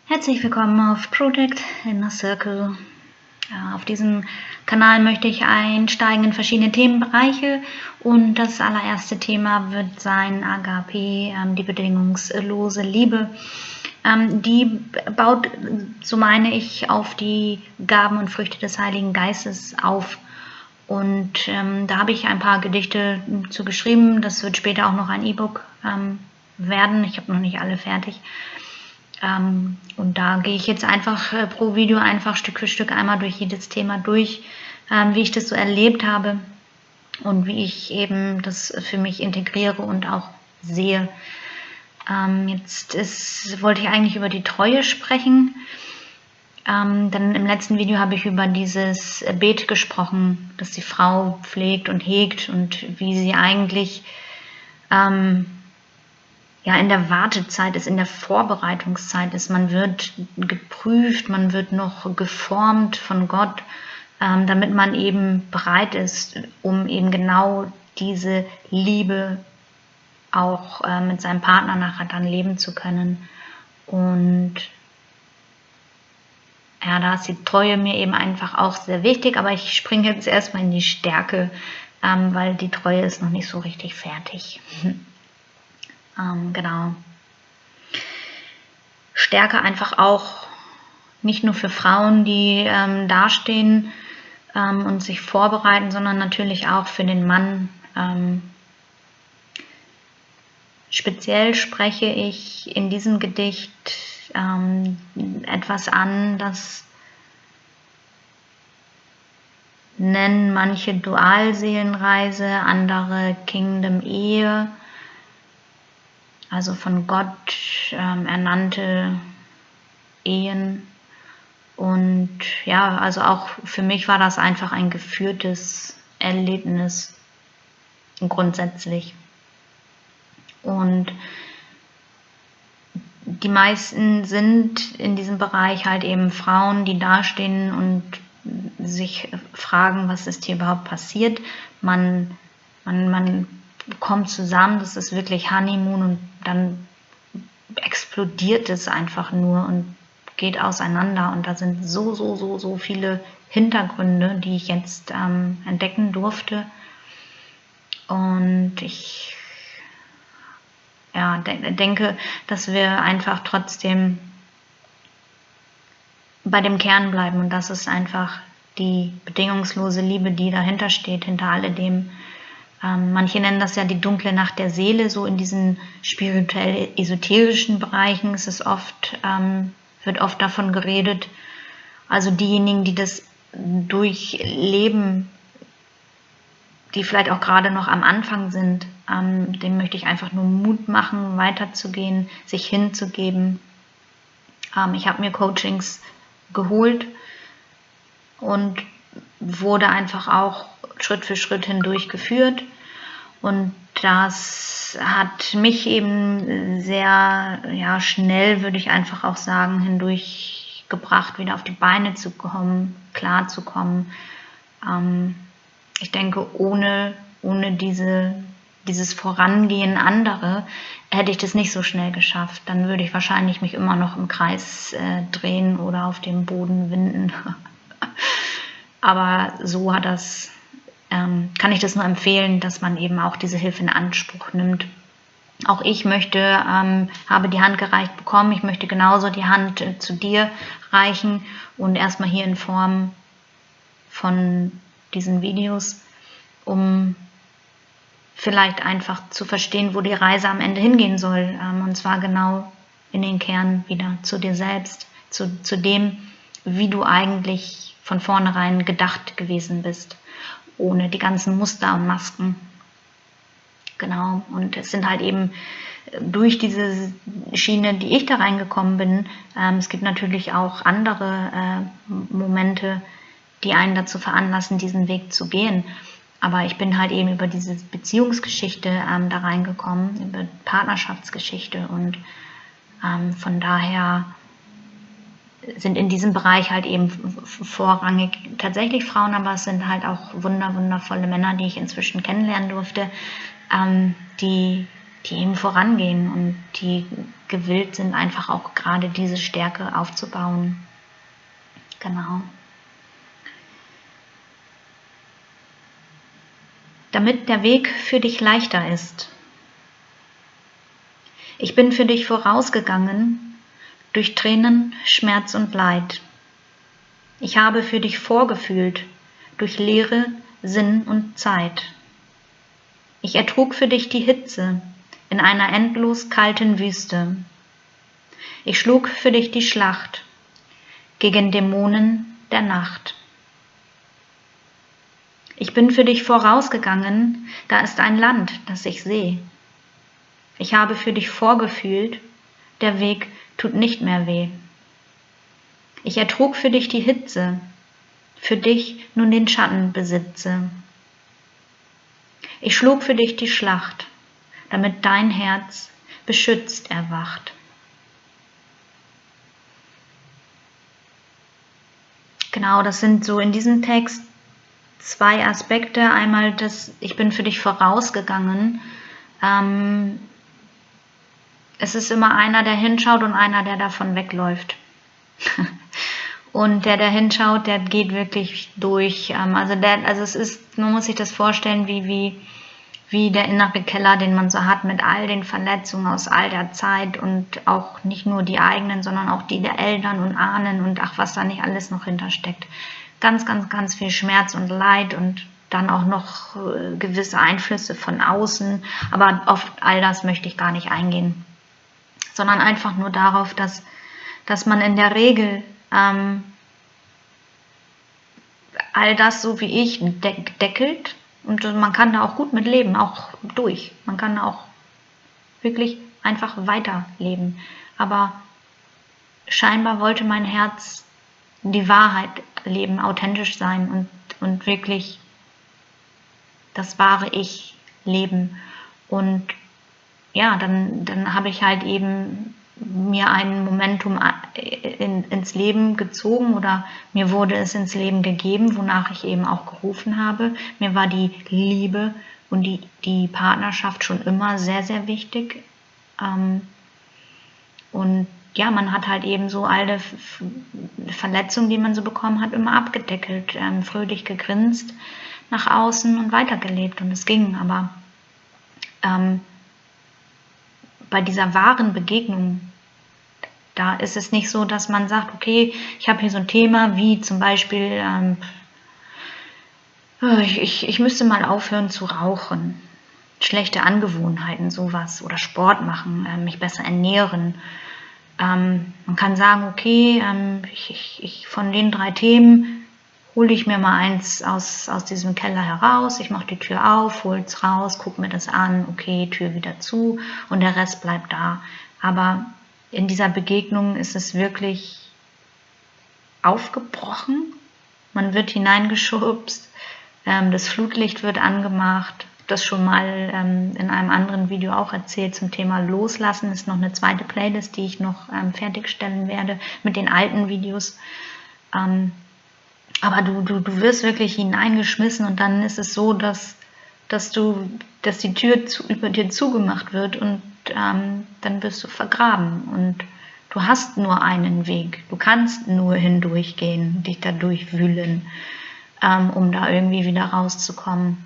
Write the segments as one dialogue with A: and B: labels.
A: Herzlich willkommen auf Project Inner Circle. Auf diesem Kanal möchte ich einsteigen in verschiedene Themenbereiche und das allererste Thema wird sein Agape, die bedingungslose Liebe. Die baut, so meine ich, auf die Gaben und Früchte des Heiligen Geistes auf. Und da habe ich ein paar Gedichte zu geschrieben. Das wird später auch noch ein E-Book werden. Ich habe noch nicht alle fertig. Und da gehe ich jetzt einfach pro Video einfach Stück für Stück einmal durch jedes Thema durch, wie ich das so erlebt habe und wie ich eben das für mich integriere und auch sehe. Wollte ich eigentlich über die Treue sprechen. Denn im letzten Video habe ich über dieses Gebet gesprochen, das die Frau pflegt und hegt und wie sie eigentlich in der Wartezeit ist, in der Vorbereitungszeit ist. Man wird geprüft, man wird noch geformt von Gott, damit man eben bereit ist, um eben genau diese Liebe auch mit seinem Partner nachher dann leben zu können. Und ja, da ist die Treue mir eben einfach auch sehr wichtig, aber ich springe jetzt erstmal in die Stärke, weil die Treue ist noch nicht so richtig fertig. Genau. Stärke einfach auch nicht nur für Frauen, die dastehen und sich vorbereiten, sondern natürlich auch für den Mann. Speziell spreche ich in diesem Gedicht etwas an, das nennen manche Dualseelenreise, andere Kingdom-Ehe. Also von Gott ernannte Ehen. Und ja, also auch für mich war das einfach ein geführtes Erlebnis grundsätzlich. Und die meisten sind in diesem Bereich halt eben Frauen, die dastehen und sich fragen, was ist hier überhaupt passiert. Man kommt zusammen, das ist wirklich Honeymoon und dann explodiert es einfach nur und geht auseinander und da sind so viele Hintergründe, die ich jetzt entdecken durfte und ich denke, dass wir einfach trotzdem bei dem Kern bleiben und das ist einfach die bedingungslose Liebe, die dahinter steht, hinter alledem. Manche nennen das ja die dunkle Nacht der Seele, so in diesen spirituell-esoterischen Bereichen ist es wird oft davon geredet. Also diejenigen, die das durchleben, die vielleicht auch gerade noch am Anfang sind, dem möchte ich einfach nur Mut machen, weiterzugehen, sich hinzugeben. Ich habe mir Coachings geholt und wurde einfach auch Schritt für Schritt hindurch geführt und das hat mich eben sehr schnell, würde ich einfach auch sagen, hindurch gebracht, wieder auf die Beine zu kommen, klar zu kommen. Ich denke, ohne dieses Vorangehen andere hätte ich das nicht so schnell geschafft. Dann würde ich wahrscheinlich mich immer noch im Kreis drehen oder auf dem Boden winden. Aber so kann ich das nur empfehlen, dass man eben auch diese Hilfe in Anspruch nimmt. Auch ich habe die Hand gereicht bekommen, ich möchte genauso die Hand zu dir reichen und erstmal hier in Form von diesen Videos, um vielleicht einfach zu verstehen, wo die Reise am Ende hingehen soll. Und zwar genau in den Kern wieder zu dir selbst, zu dem, wie du eigentlich von vornherein gedacht gewesen bist, ohne die ganzen Muster und Masken. Genau, und es sind halt eben durch diese Schiene, die ich da reingekommen bin, es gibt natürlich auch andere Momente, die einen dazu veranlassen, diesen Weg zu gehen. Aber ich bin halt eben über diese Beziehungsgeschichte da reingekommen, über Partnerschaftsgeschichte und von daher sind in diesem Bereich halt eben vorrangig tatsächlich Frauen, aber es sind halt auch wundervolle Männer, die ich inzwischen kennenlernen durfte, die die eben vorangehen und die gewillt sind, einfach auch gerade diese Stärke aufzubauen. Genau. Damit der Weg für dich leichter ist. Ich bin für dich vorausgegangen durch Tränen, Schmerz und Leid. Ich habe für dich vorgefühlt durch Leere, Sinn und Zeit. Ich ertrug für dich die Hitze in einer endlos kalten Wüste. Ich schlug für dich die Schlacht gegen Dämonen der Nacht. Ich bin für dich vorausgegangen, da ist ein Land, das ich sehe. Ich habe für dich vorgefühlt, der Weg tut nicht mehr weh. Ich ertrug für dich die Hitze, für dich nun den Schatten besitze. Ich schlug für dich die Schlacht, damit dein Herz beschützt erwacht. Genau, das sind so in diesem Text zwei Aspekte. Einmal das, ich bin für dich vorausgegangen. Es ist immer einer, der hinschaut und einer, der davon wegläuft. Und der hinschaut, der geht wirklich durch. Also es ist, man muss sich das vorstellen, wie der innere Keller, den man so hat, mit all den Verletzungen aus all der Zeit und auch nicht nur die eigenen, sondern auch die der Eltern und Ahnen und ach, was da nicht alles noch hintersteckt. Ganz, ganz, ganz viel Schmerz und Leid und dann auch noch gewisse Einflüsse von außen. Aber auf all das möchte ich gar nicht eingehen, sondern einfach nur darauf, dass man in der Regel all das, so wie ich, deckelt. Und man kann da auch gut mit leben, auch durch. Man kann da auch wirklich einfach weiterleben. Aber scheinbar wollte mein Herz die Wahrheit leben, authentisch sein und wirklich das wahre Ich leben. Und ja, dann habe ich halt eben mir ein Momentum ins Leben gezogen oder mir wurde es ins Leben gegeben, wonach ich eben auch gerufen habe. Mir war die Liebe und die Partnerschaft schon immer sehr, sehr wichtig. Und ja, man hat halt eben so alle Verletzungen, die man so bekommen hat, immer abgedeckelt, fröhlich gegrinst nach außen und weitergelebt und es ging. Aber bei dieser wahren Begegnung, da ist es nicht so, dass man sagt, okay, ich habe hier so ein Thema wie zum Beispiel, ich müsste mal aufhören zu rauchen, schlechte Angewohnheiten, sowas, oder Sport machen, mich besser ernähren. Man kann sagen, okay, ich von den 3 Themen hole ich mir mal eins aus diesem Keller heraus, ich mache die Tür auf, hole es raus, gucke mir das an, okay, Tür wieder zu und der Rest bleibt da. Aber in dieser Begegnung ist es wirklich aufgebrochen, man wird hineingeschubst, das Flutlicht wird angemacht, das schon mal in einem anderen Video auch erzählt zum Thema Loslassen, ist noch eine zweite Playlist, die ich noch fertigstellen werde mit den alten Videos. Aber du wirst wirklich hineingeschmissen und dann ist es so, dass die Tür über dir zugemacht wird und dann wirst du vergraben und du hast nur einen Weg. Du kannst nur hindurchgehen, dich da durchwühlen, um da irgendwie wieder rauszukommen.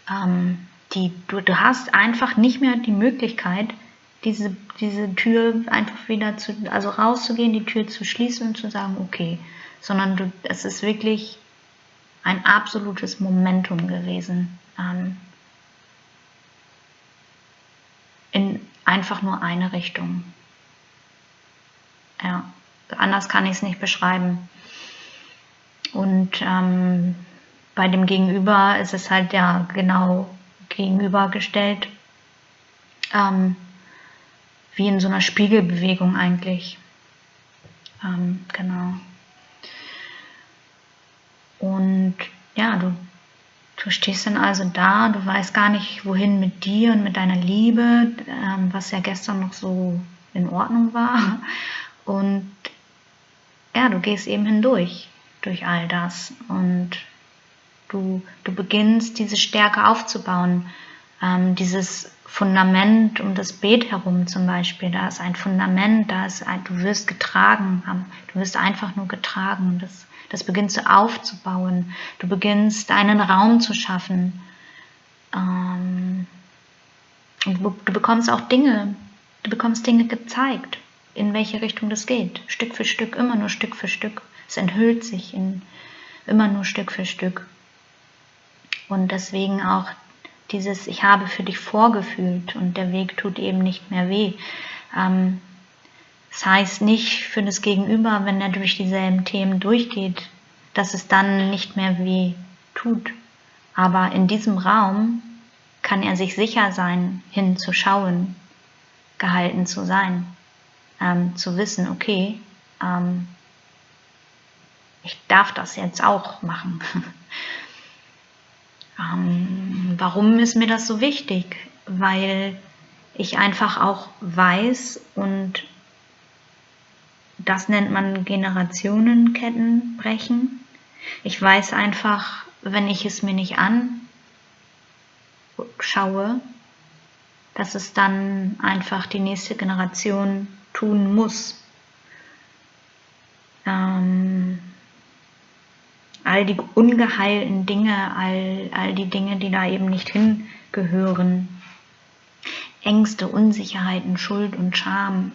A: Du hast einfach nicht mehr die Möglichkeit, diese Tür einfach wieder rauszugehen, die Tür zu schließen und zu sagen, okay, sondern es ist wirklich ein absolutes Momentum gewesen, in einfach nur eine Richtung. Ja, anders kann ich es nicht beschreiben. Und bei dem Gegenüber ist es halt ja genau gegenübergestellt, wie in so einer Spiegelbewegung eigentlich. Genau. Und ja, du stehst dann also da, du weißt gar nicht, wohin mit dir und mit deiner Liebe, was ja gestern noch so in Ordnung war. Und ja, du gehst eben hindurch, durch all das. Und du beginnst diese Stärke aufzubauen, dieses Fundament um das Beet herum zum Beispiel, da ist ein Fundament, du wirst getragen, du wirst einfach nur getragen, das beginnt so aufzubauen, du beginnst einen Raum zu schaffen, und du bekommst auch Dinge gezeigt, in welche Richtung das geht, Stück für Stück, immer nur Stück für Stück, es enthüllt sich immer nur Stück für Stück. Und deswegen auch dieses, ich habe für dich vorgefühlt und der Weg tut eben nicht mehr weh. Das heißt nicht für das Gegenüber, wenn er durch dieselben Themen durchgeht, dass es dann nicht mehr weh tut. Aber in diesem Raum kann er sich sicher sein, hinzuschauen, gehalten zu sein, zu wissen, okay, ich darf das jetzt auch machen. Warum ist mir das so wichtig? Weil ich einfach auch weiß, und das nennt man Generationenketten brechen. Ich weiß einfach, wenn ich es mir nicht anschaue, dass es dann einfach die nächste Generation tun muss. All die ungeheilten Dinge, all die Dinge, die da eben nicht hingehören, Ängste, Unsicherheiten, Schuld und Scham,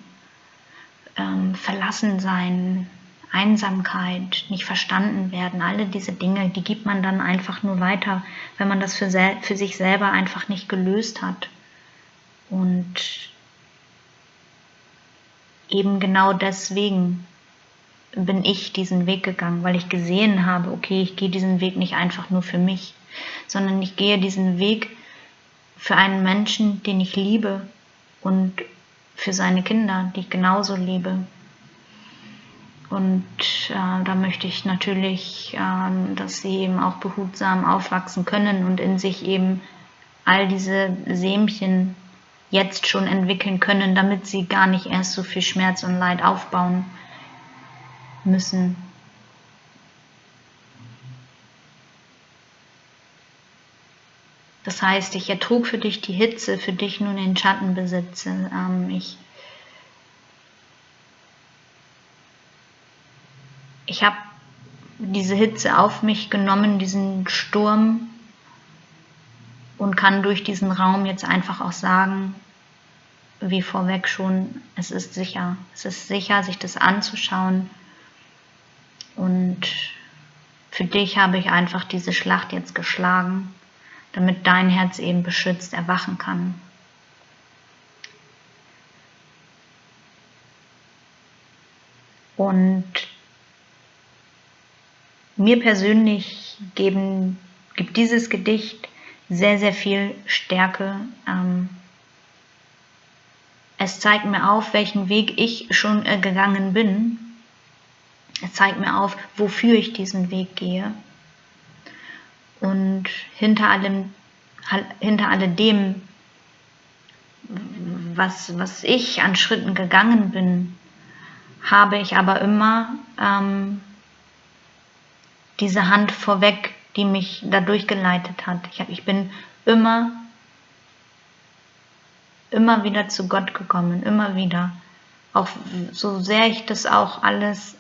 A: Verlassensein, Einsamkeit, nicht verstanden werden, alle diese Dinge, die gibt man dann einfach nur weiter, wenn man das für sich selber einfach nicht gelöst hat. Und eben genau deswegen bin ich diesen Weg gegangen, weil ich gesehen habe, okay, ich gehe diesen Weg nicht einfach nur für mich, sondern ich gehe diesen Weg für einen Menschen, den ich liebe, und für seine Kinder, die ich genauso liebe. Und da möchte ich natürlich, dass sie eben auch behutsam aufwachsen können und in sich eben all diese Sämchen jetzt schon entwickeln können, damit sie gar nicht erst so viel Schmerz und Leid aufbauen müssen. Das heißt, ich ertrug für dich die Hitze, für dich nun den Schatten besitze. Ich habe diese Hitze auf mich genommen, diesen Sturm, und kann durch diesen Raum jetzt einfach auch sagen, wie vorweg schon, es ist sicher. Es ist sicher, sich das anzuschauen. Und für dich habe ich einfach diese Schlacht jetzt geschlagen, damit dein Herz eben beschützt erwachen kann. Und mir persönlich gibt dieses Gedicht sehr, sehr viel Stärke. Es zeigt mir auf, welchen Weg ich schon gegangen bin. Es zeigt mir auf, wofür ich diesen Weg gehe. Und hinter alledem, was ich an Schritten gegangen bin, habe ich aber immer diese Hand vorweg, die mich da durchgeleitet hat. Ich bin immer wieder zu Gott gekommen, immer wieder. Auch so sehr ich das auch alles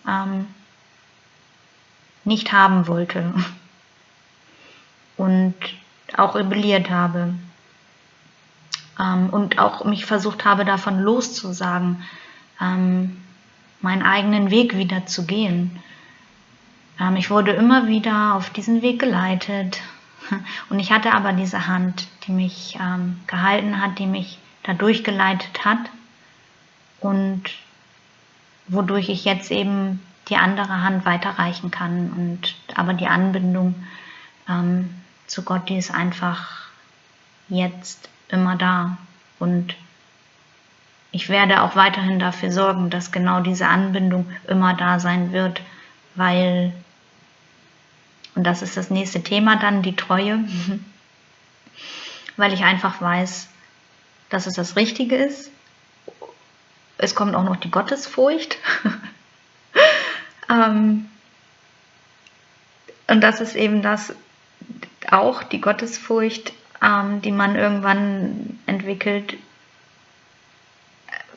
A: nicht haben wollte und auch rebelliert habe und auch mich versucht habe, davon loszusagen, meinen eigenen Weg wieder zu gehen. Ich wurde immer wieder auf diesen Weg geleitet, und ich hatte aber diese Hand, die mich gehalten hat, die mich da durchgeleitet hat, und wodurch ich jetzt eben die andere Hand weiterreichen kann. Aber die Anbindung zu Gott, die ist einfach jetzt immer da. Und ich werde auch weiterhin dafür sorgen, dass genau diese Anbindung immer da sein wird, weil, und das ist das nächste Thema dann, die Treue, weil ich einfach weiß, dass es das Richtige ist. Es kommt auch noch die Gottesfurcht. Und das ist eben das, auch die Gottesfurcht, die man irgendwann entwickelt,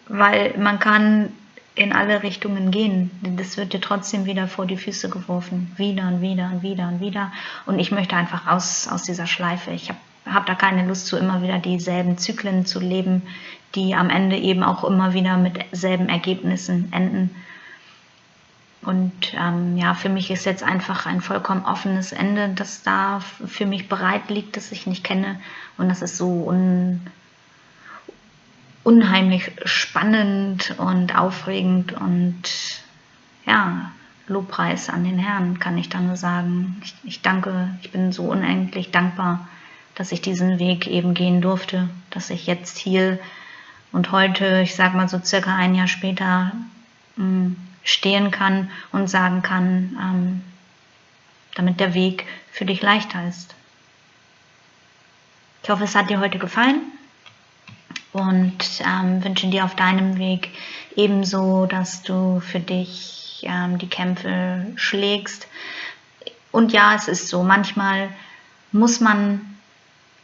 A: weil man kann in alle Richtungen gehen. Das wird dir trotzdem wieder vor die Füße geworfen. Wieder und wieder und wieder und wieder. Und ich möchte einfach aus dieser Schleife. Ich hab da keine Lust zu, immer wieder dieselben Zyklen zu leben, die am Ende eben auch immer wieder mit selben Ergebnissen enden. Und ja, für mich ist jetzt einfach ein vollkommen offenes Ende, das da für mich bereit liegt, das ich nicht kenne. Und das ist so unheimlich spannend und aufregend und ja, Lobpreis an den Herrn, kann ich da nur sagen. Ich danke, ich bin so unendlich dankbar, dass ich diesen Weg eben gehen durfte, dass ich jetzt hier und heute, ich sag mal so circa ein Jahr später, stehen kann und sagen kann, damit der Weg für dich leichter ist. Ich hoffe, es hat dir heute gefallen und wünsche dir auf deinem Weg ebenso, dass du für dich die Kämpfe schlägst. Und ja, es ist so, manchmal muss man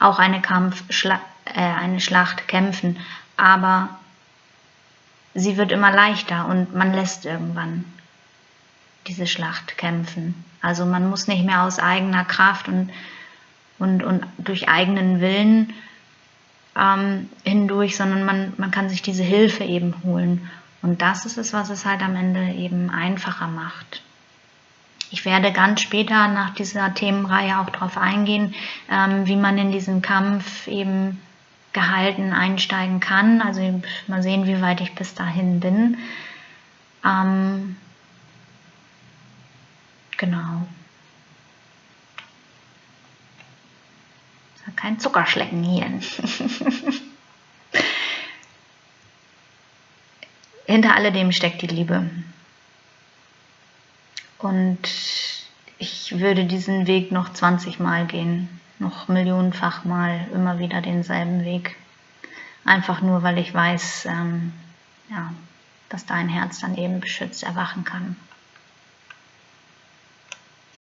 A: auch eine Schlacht kämpfen, aber sie wird immer leichter und man lässt irgendwann diese Schlacht kämpfen. Also man muss nicht mehr aus eigener Kraft und durch eigenen Willen hindurch, sondern man kann sich diese Hilfe eben holen. Und das ist es, was es halt am Ende eben einfacher macht. Ich werde ganz später nach dieser Themenreihe auch darauf eingehen, wie man in diesen Kampf eben gehalten einsteigen kann. Also mal sehen, wie weit ich bis dahin bin. Genau. Kein Zuckerschlecken hier. Hinter alledem steckt die Liebe. Und ich würde diesen Weg noch 20 Mal gehen, noch millionenfach mal immer wieder denselben Weg. Einfach nur, weil ich weiß, ja, dass dein Herz dann eben beschützt erwachen kann.